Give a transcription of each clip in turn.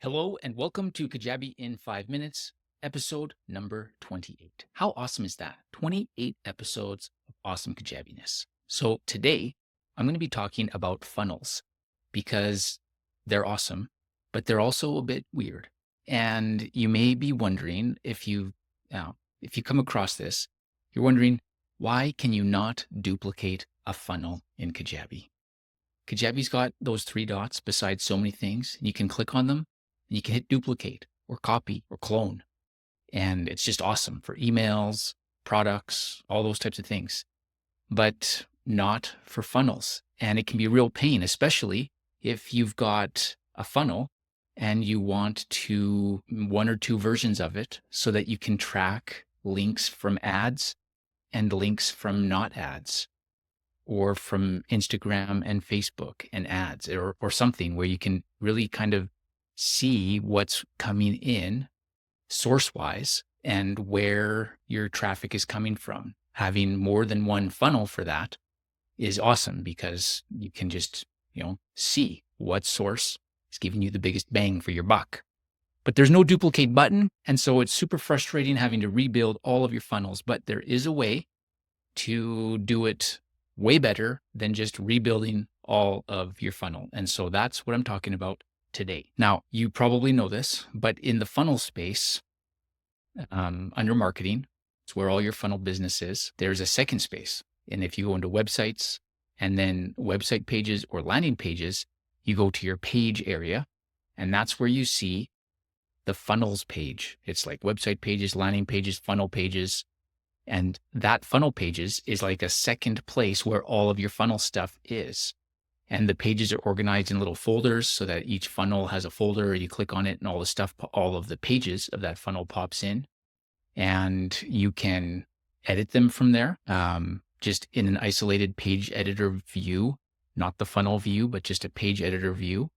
Hello and welcome to Kajabi in 5 minutes, episode number 28. How awesome is that? 28 episodes of awesome Kajabiness. So today I'm going to be talking about funnels because they're awesome, but they're also a bit weird. And you may be wondering if you come across this, you're wondering, why can you not duplicate a funnel in Kajabi? Kajabi's got those three dots beside so many things, and you can click on them and you can hit duplicate or copy or clone. And it's just awesome for emails, products, all those types of things, but not for funnels. And it can be a real pain, especially if you've got a funnel and you want to one or two versions of it so that you can track links from ads and links from not ads, or from Instagram and Facebook and ads, or something where you can really kind of see what's coming in source wise and where your traffic is coming from. Having more than one funnel for that is awesome because you can just, see what source is giving you the biggest bang for your buck. But there's no duplicate button. And so it's super frustrating having to rebuild all of your funnels. But there is a way to do it way better than just rebuilding all of your funnel. And so that's what I'm talking about today. Now, you probably know this, but in the funnel space, under marketing, it's where all your funnel business is. There's a second space. And if you go into websites and then website pages or landing pages, you go to your page area, and that's where you see the funnels page. It's like website pages, landing pages, funnel pages. And that funnel pages is like a second place where all of your funnel stuff is. And the pages are organized in little folders so that each funnel has a folder. You click on it and all the stuff, all of the pages of that funnel pops in. And you can edit them from there, just in an isolated page editor view, not the funnel view, but just a page editor view.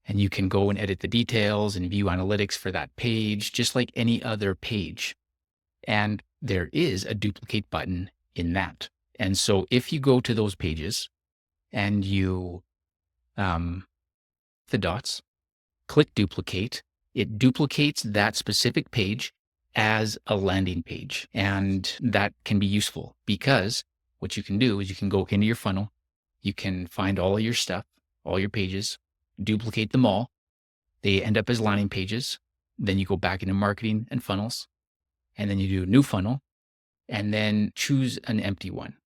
And you can go and edit the details and view analytics for that page, just like any other page. And there is a duplicate button in that. And so if you go to those pages and you, the dots, click duplicate, it duplicates that specific page as a landing page. And that can be useful because what you can do is you can go into your funnel, you can find all of your stuff, all your pages, duplicate them all. They end up as landing pages. Then you go back into marketing and funnels, and then you do a new funnel, and then choose an empty one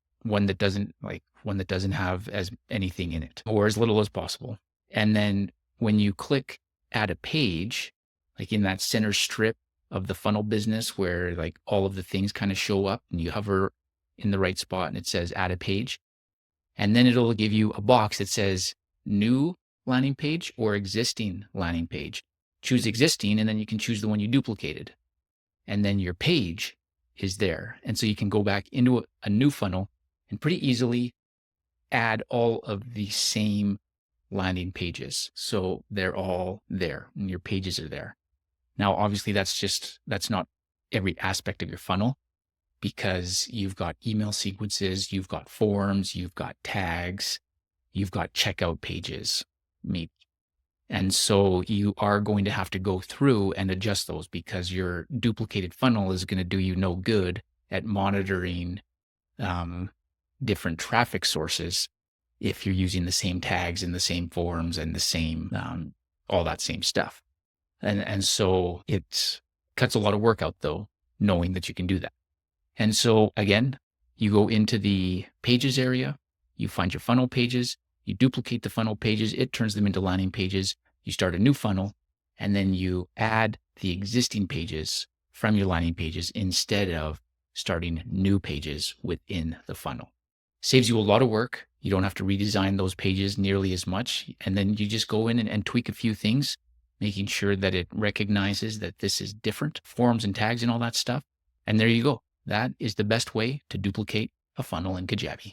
that doesn't have as anything in it, or as little as possible. And then when you click add a page, like in that center strip of the funnel business where like all of the things kind of show up, and you hover in the right spot and it says add a page, and then it'll give you a box that says new landing page or existing landing page. Choose existing, and then you can choose the one you duplicated. And then your page is there. And so you can go back into a new funnel and pretty easily add all of the same landing pages. So they're all there and your pages are there. Now, obviously that's not every aspect of your funnel, because you've got email sequences, you've got forms, you've got tags, you've got checkout pages, maybe. And so you are going to have to go through and adjust those, because your duplicated funnel is going to do you no good at monitoring different traffic sources if you're using the same tags and the same forms and the same, all that same stuff. And so it cuts a lot of work out, though, knowing that you can do that. And so again, you go into the pages area, you find your funnel pages, you duplicate the funnel pages, it turns them into landing pages. You start a new funnel, and then you add the existing pages from your landing pages instead of starting new pages within the funnel. Saves you a lot of work. You don't have to redesign those pages nearly as much. And then you just go in and tweak a few things, making sure that it recognizes that this is different, forms and tags and all that stuff. And there you go. That is the best way to duplicate a funnel in Kajabi.